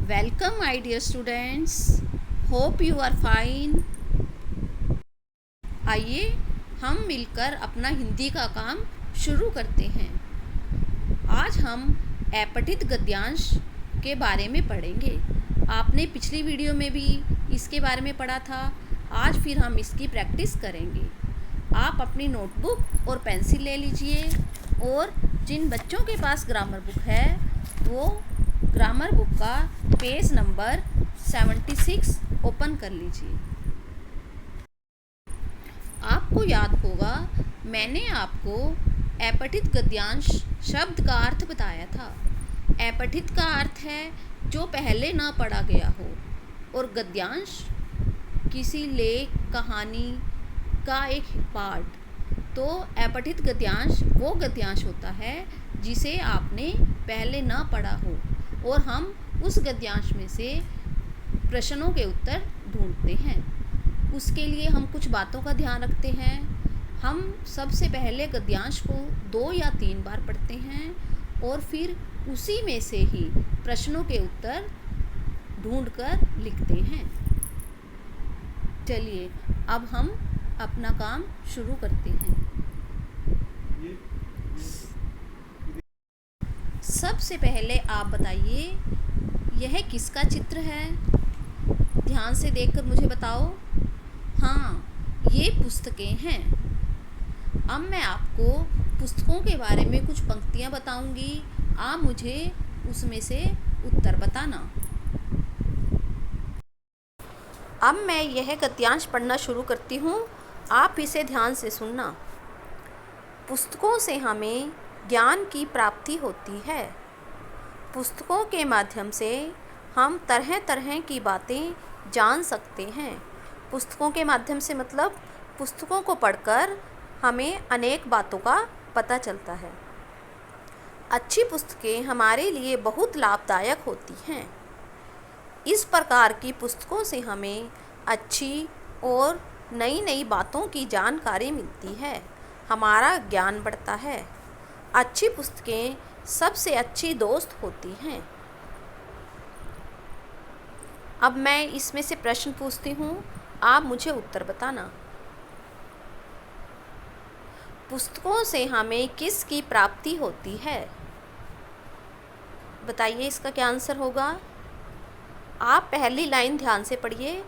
Welcome, my dear students. Hope you are fine. आइए हम मिलकर अपना हिंदी का काम शुरू करते हैं। आज हम अपठित गद्यांश के बारे में पढ़ेंगे। आपने पिछली वीडियो में भी इसके बारे में पढ़ा था। आज फिर हम इसकी प्रैक्टिस करेंगे। आप अपनी नोटबुक और पेंसिल ले लीजिए और जिन बच्चों के पास ग्रामर बुक है वो ग्रामर बुक का पेज नंबर 76 ओपन कर लीजिए। आपको याद होगा मैंने आपको अपठित गद्यांश शब्द का अर्थ बताया था। अपठित का अर्थ है जो पहले ना पढ़ा गया हो और गद्यांश किसी लेख कहानी का एक पार्ट। तो अपठित गद्यांश वो गद्यांश होता है जिसे आपने पहले ना पढ़ा हो और हम उस गद्यांश में से प्रश्नों के उत्तर ढूंढते हैं। उसके लिए हम कुछ बातों का ध्यान रखते हैं। हम सबसे पहले गद्यांश को 2 या 3 बार पढ़ते हैं और फिर उसी में से ही प्रश्नों के उत्तर ढूंढकर लिखते हैं। चलिए अब हम अपना काम शुरू करते हैं। सबसे पहले आप बताइए यह किसका चित्र है? ध्यान से देखकर मुझे बताओ। हाँ, ये पुस्तकें हैं। अब मैं आपको पुस्तकों के बारे में कुछ पंक्तियाँ बताऊंगी। आप मुझे उसमें से उत्तर बताना। अब मैं यह गद्यांश पढ़ना शुरू करती हूँ। आप इसे ध्यान से सुनना। पुस्तकों से हमें ज्ञान की प्राप्ति होती है। पुस्तकों के माध्यम से हम तरह तरह की बातें जान सकते हैं। पुस्तकों के माध्यम से मतलब पुस्तकों को पढ़कर हमें अनेक बातों का पता चलता है। अच्छी पुस्तकें हमारे लिए बहुत लाभदायक होती हैं। इस प्रकार की पुस्तकों से हमें अच्छी और नई नई बातों की जानकारी मिलती है। हमारा ज्ञान बढ़ता है। अच्छी पुस्तकें सबसे अच्छी दोस्त होती हैं। अब मैं इसमें से प्रश्न पूछती हूँ, आप मुझे उत्तर बताना। पुस्तकों से हमें किसकी प्राप्ति होती है? बताइए इसका क्या आंसर होगा। आप पहली लाइन ध्यान से पढ़िए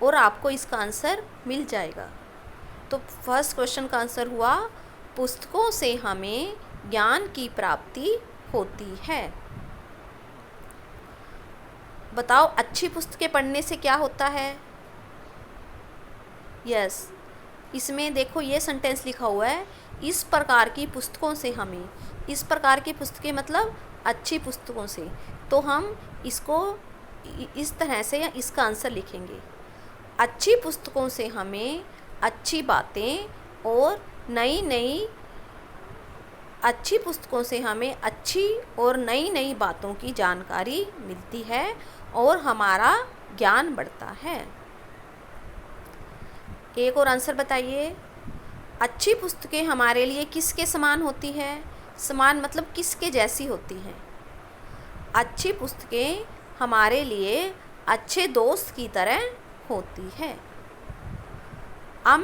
और आपको इसका आंसर मिल जाएगा। तो फर्स्ट क्वेश्चन का आंसर हुआ पुस्तकों से हमें ज्ञान की प्राप्ति होती है। बताओ अच्छी पुस्तकें पढ़ने से क्या होता है? यस, इसमें देखो ये सेंटेंस लिखा हुआ है, इस प्रकार की पुस्तकों से हमें। इस प्रकार की पुस्तकें मतलब अच्छी पुस्तकों से। तो हम इसको इस तरह से या इसका आंसर लिखेंगे। अच्छी पुस्तकों से हमें अच्छी बातें और अच्छी पुस्तकों से हमें अच्छी और नई नई बातों की जानकारी मिलती है और हमारा ज्ञान बढ़ता है। एक और आंसर बताइए। अच्छी पुस्तकें हमारे लिए किसके समान होती है? समान मतलब किसके जैसी होती हैं? अच्छी पुस्तकें हमारे लिए अच्छे दोस्त की तरह होती है। अब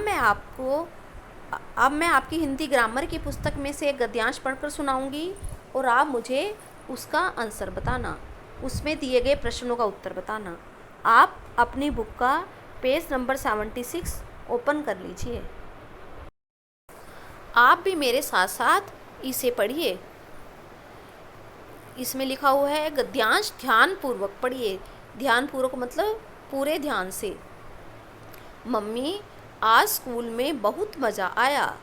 मैं आपकी हिंदी ग्रामर की पुस्तक में से एक गद्यांश पढ़कर सुनाऊंगी और आप मुझे उसका आंसर बताना। उसमें दिए गए प्रश्नों का उत्तर बताना। आप अपनी बुक का पेज नंबर 76 ओपन कर लीजिए। आप भी मेरे साथ साथ इसे पढ़िए। इसमें लिखा हुआ है गद्यांश ध्यानपूर्वक पढ़िए। ध्यानपूर्वक मतलब पूरे ध्यान से। मम्मी, आज स्कूल में बहुत मज़ा आया।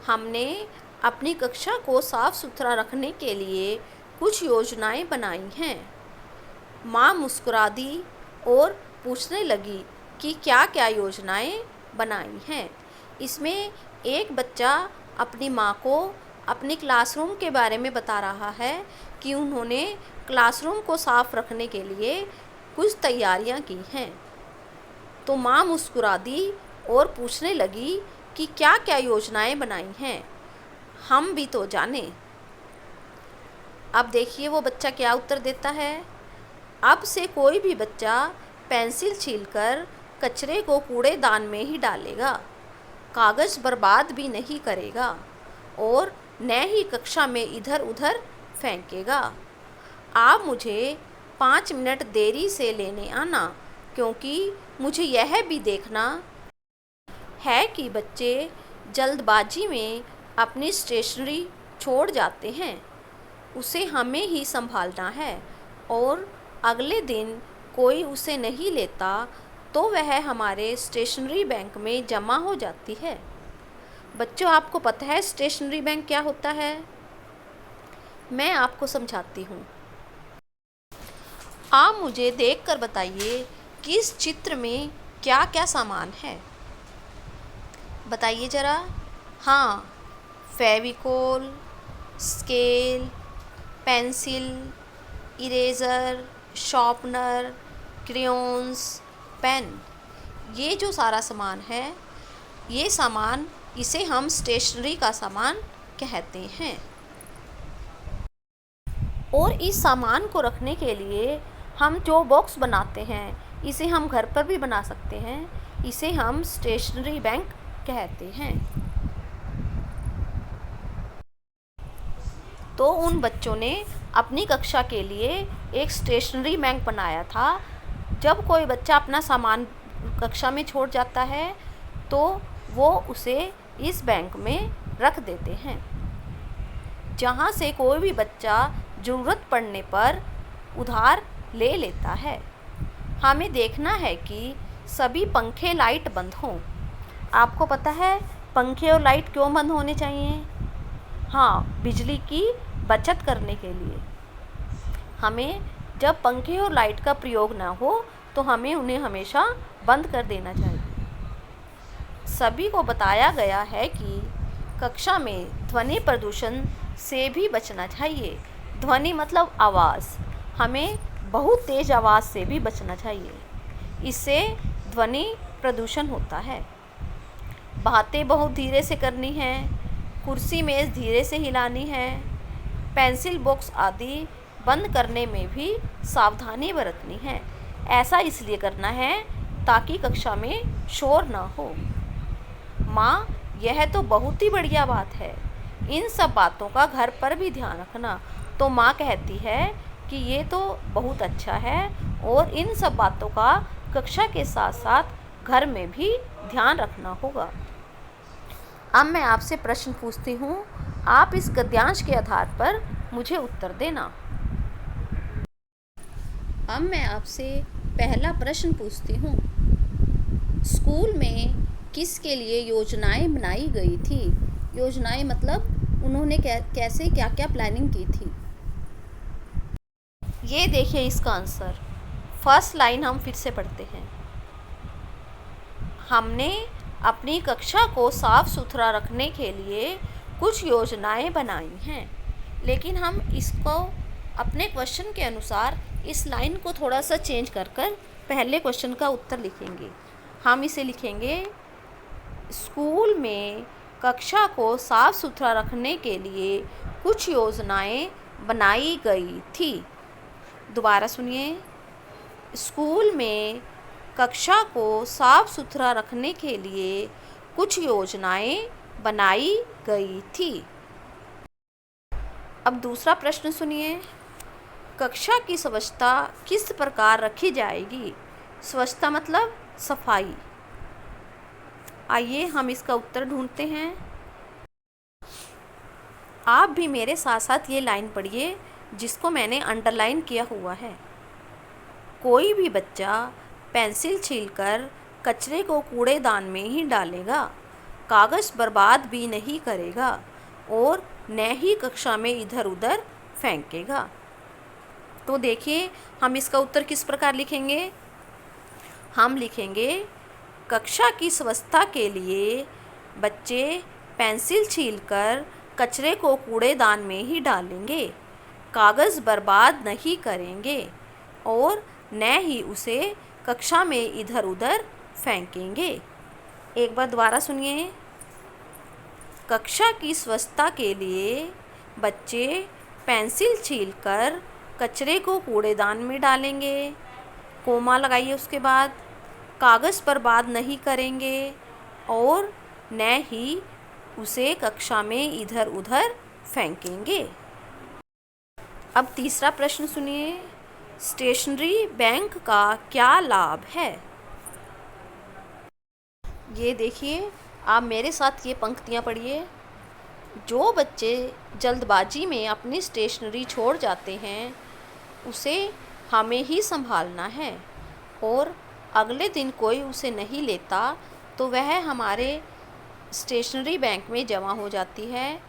हमने अपनी कक्षा को साफ सुथरा रखने के लिए कुछ योजनाएं बनाई हैं। माँ मुस्कुरा दी और पूछने लगी कि क्या क्या योजनाएं बनाई हैं। इसमें एक बच्चा अपनी माँ को अपनी क्लासरूम के बारे में बता रहा है कि उन्होंने क्लासरूम को साफ रखने के लिए कुछ तैयारियां की हैं। तो माँ मुस्कुरा दी और पूछने लगी कि क्या क्या योजनाएं बनाई हैं, हम भी तो जाने। अब देखिए वो बच्चा क्या उत्तर देता है। अब से कोई भी बच्चा पेंसिल छीलकर कचरे को कूड़ेदान में ही डालेगा, कागज़ बर्बाद भी नहीं करेगा और न ही कक्षा में इधर उधर फेंकेगा। आप मुझे 5 मिनट देरी से लेने आना, क्योंकि मुझे यह भी देखना है कि बच्चे जल्दबाजी में अपनी स्टेशनरी छोड़ जाते हैं। उसे हमें ही संभालना है और अगले दिन कोई उसे नहीं लेता तो वह हमारे स्टेशनरी बैंक में जमा हो जाती है। बच्चों, आपको पता है स्टेशनरी बैंक क्या होता है? मैं आपको समझाती हूँ। आप मुझे देखकर बताइए कि इस चित्र में क्या क्या सामान है। बताइए ज़रा। हाँ, Fevicol, scale, pencil, eraser, sharpener, crayons, pen. ये जो सारा सामान है, ये सामान, इसे हम स्टेशनरी का सामान कहते हैं। और इस सामान को रखने के लिए हम जो बॉक्स बनाते हैं, इसे हम घर पर भी बना सकते हैं। इसे हम स्टेशनरी बैंक कहते हैं। तो उन बच्चों ने अपनी कक्षा के लिए एक स्टेशनरी बैंक बनाया था। जब कोई बच्चा अपना सामान कक्षा में छोड़ जाता है तो वो उसे इस बैंक में रख देते हैं, जहाँ से कोई भी बच्चा ज़रूरत पड़ने पर उधार ले लेता है। हमें देखना है कि सभी पंखे लाइट बंद हों। आपको पता है पंखे और लाइट क्यों बंद होने चाहिए? हाँ, बिजली की बचत करने के लिए। हमें जब पंखे और लाइट का प्रयोग ना हो तो हमें उन्हें हमेशा बंद कर देना चाहिए। सभी को बताया गया है कि कक्षा में ध्वनि प्रदूषण से भी बचना चाहिए। ध्वनि मतलब आवाज़। हमें बहुत तेज़ आवाज़ से भी बचना चाहिए, इससे ध्वनि प्रदूषण होता है। बातें बहुत धीरे से करनी है, कुर्सी मेज़ धीरे से हिलानी है, पेंसिल बॉक्स आदि बंद करने में भी सावधानी बरतनी है। ऐसा इसलिए करना है ताकि कक्षा में शोर ना हो। माँ, यह तो बहुत ही बढ़िया बात है। इन सब बातों का घर पर भी ध्यान रखना। तो माँ कहती है कि ये तो बहुत अच्छा है और इन सब बातों का कक्षा के साथ साथ घर में भी ध्यान रखना होगा। अब मैं आपसे प्रश्न पूछती हूँ, आप इस गद्यांश के आधार पर मुझे उत्तर देना। अब मैं आपसे पहला प्रश्न पूछती हूँ। स्कूल में किसके लिए योजनाएं बनाई गई थी? योजनाएं मतलब उन्होंने कैसे क्या क्या प्लानिंग की थी। ये देखिए इसका आंसर। फर्स्ट लाइन हम फिर से पढ़ते हैं। हमने अपनी कक्षा को साफ सुथरा रखने के लिए कुछ योजनाएं बनाई हैं। लेकिन हम इसको अपने क्वेश्चन के अनुसार इस लाइन को थोड़ा सा चेंज कर पहले क्वेश्चन का उत्तर लिखेंगे। हम इसे लिखेंगे, स्कूल में कक्षा को साफ सुथरा रखने के लिए कुछ योजनाएं बनाई गई थी। दोबारा सुनिए। स्कूल में कक्षा को साफ सुथरा रखने के लिए कुछ योजनाएं बनाई गई थी। अब दूसरा प्रश्न सुनिए। कक्षा की स्वच्छता किस प्रकार रखी जाएगी? स्वच्छता मतलब सफाई। आइए हम इसका उत्तर ढूंढते हैं। आप भी मेरे साथ साथ ये लाइन पढ़िए जिसको मैंने अंडरलाइन किया हुआ है। कोई भी बच्चा पेंसिल छीलकर कचरे को कूड़ेदान में ही डालेगा, कागज़ बर्बाद भी नहीं करेगा और न ही कक्षा में इधर उधर फेंकेगा। तो देखिए हम इसका उत्तर किस प्रकार लिखेंगे। हम लिखेंगे, कक्षा की स्वच्छता के लिए बच्चे पेंसिल छीलकर कचरे को कूड़ेदान में ही डालेंगे, कागज़ बर्बाद नहीं करेंगे और न ही उसे कक्षा में इधर उधर फेंकेंगे। एक बार दोबारा सुनिए। कक्षा की स्वच्छता के लिए बच्चे पेंसिल छीलकर कचरे को कूड़ेदान में डालेंगे, कोमा लगाइए उसके बाद, कागज़ पर बात नहीं करेंगे और न ही उसे कक्षा में इधर उधर फेंकेंगे। अब तीसरा प्रश्न सुनिए, स्टेशनरी बैंक का क्या लाभ है? ये देखिए, आप मेरे साथ ये पंक्तियाँ पढ़िए। जो बच्चे जल्दबाजी में अपनी स्टेशनरी छोड़ जाते हैं उसे हमें ही संभालना है, और अगले दिन कोई उसे नहीं लेता तो वह हमारे स्टेशनरी बैंक में जमा हो जाती है,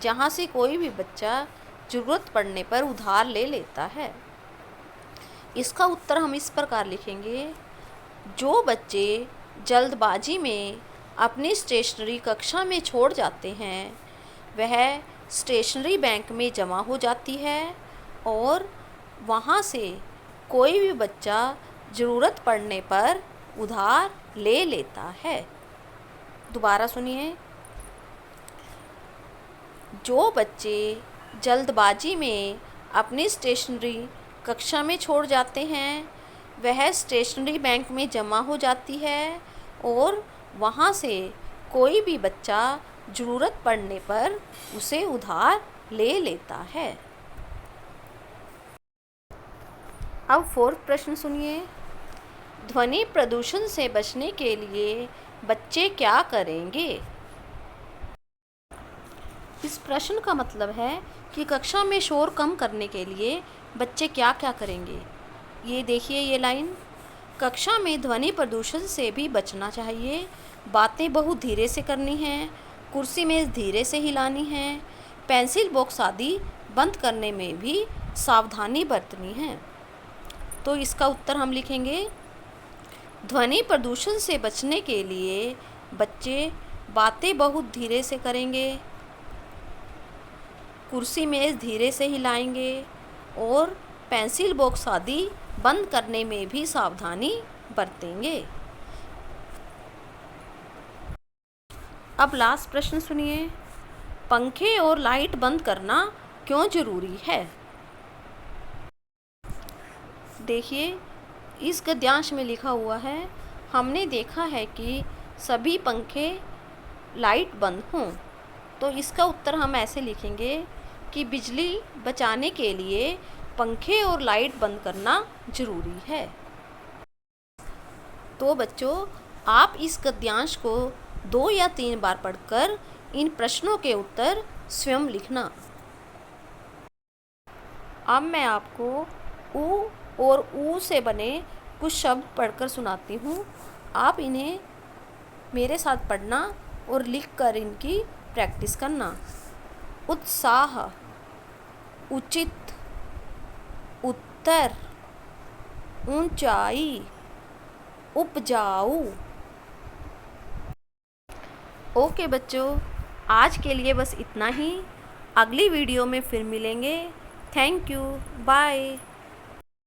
जहाँ से कोई भी बच्चा ज़रूरत पड़ने पर उधार ले लेता है। इसका उत्तर हम इस प्रकार लिखेंगे, जो बच्चे जल्दबाजी में अपनी स्टेशनरी कक्षा में छोड़ जाते हैं वह स्टेशनरी बैंक में जमा हो जाती है और वहाँ से कोई भी बच्चा ज़रूरत पड़ने पर उधार ले लेता है। दोबारा सुनिए, जो बच्चे जल्दबाजी में अपनी स्टेशनरी कक्षा में छोड़ जाते हैं वह स्टेशनरी बैंक में जमा हो जाती है और वहाँ से कोई भी बच्चा ज़रूरत पड़ने पर उसे उधार ले लेता है। अब फोर्थ प्रश्न सुनिए, ध्वनि प्रदूषण से बचने के लिए बच्चे क्या करेंगे? इस प्रश्न का मतलब है कि कक्षा में शोर कम करने के लिए बच्चे क्या क्या करेंगे। ये देखिए ये लाइन, कक्षा में ध्वनि प्रदूषण से भी बचना चाहिए, बातें बहुत धीरे से करनी हैं, कुर्सी मेज़ धीरे से हिलानी है, पेंसिल बॉक्स आदि बंद करने में भी सावधानी बरतनी है। तो इसका उत्तर हम लिखेंगे, ध्वनि प्रदूषण से बचने के लिए बच्चे बातें बहुत धीरे से करेंगे, कुर्सी मेज़ धीरे से हिलाएंगे और पेंसिल बॉक्स आदि बंद करने में भी सावधानी बरतेंगे। अब लास्ट प्रश्न सुनिए, पंखे और लाइट बंद करना क्यों ज़रूरी है? देखिए, इस गद्यांश में लिखा हुआ है, हमने देखा है कि सभी पंखे लाइट बंद हों। तो इसका उत्तर हम ऐसे लिखेंगे कि बिजली बचाने के लिए पंखे और लाइट बंद करना ज़रूरी है। तो बच्चों, आप इस गद्यांश को 2 या 3 बार पढ़कर इन प्रश्नों के उत्तर स्वयं लिखना। अब मैं आपको उ और ऊ से बने कुछ शब्द पढ़कर सुनाती हूँ। आप इन्हें मेरे साथ पढ़ना और लिखकर इनकी प्रैक्टिस करना। उत्साह, उचित, उत्तर, ऊंचाई, उपजाऊ। ओके बच्चों, आज के लिए बस इतना ही। अगली वीडियो में फिर मिलेंगे। Thank you, bye.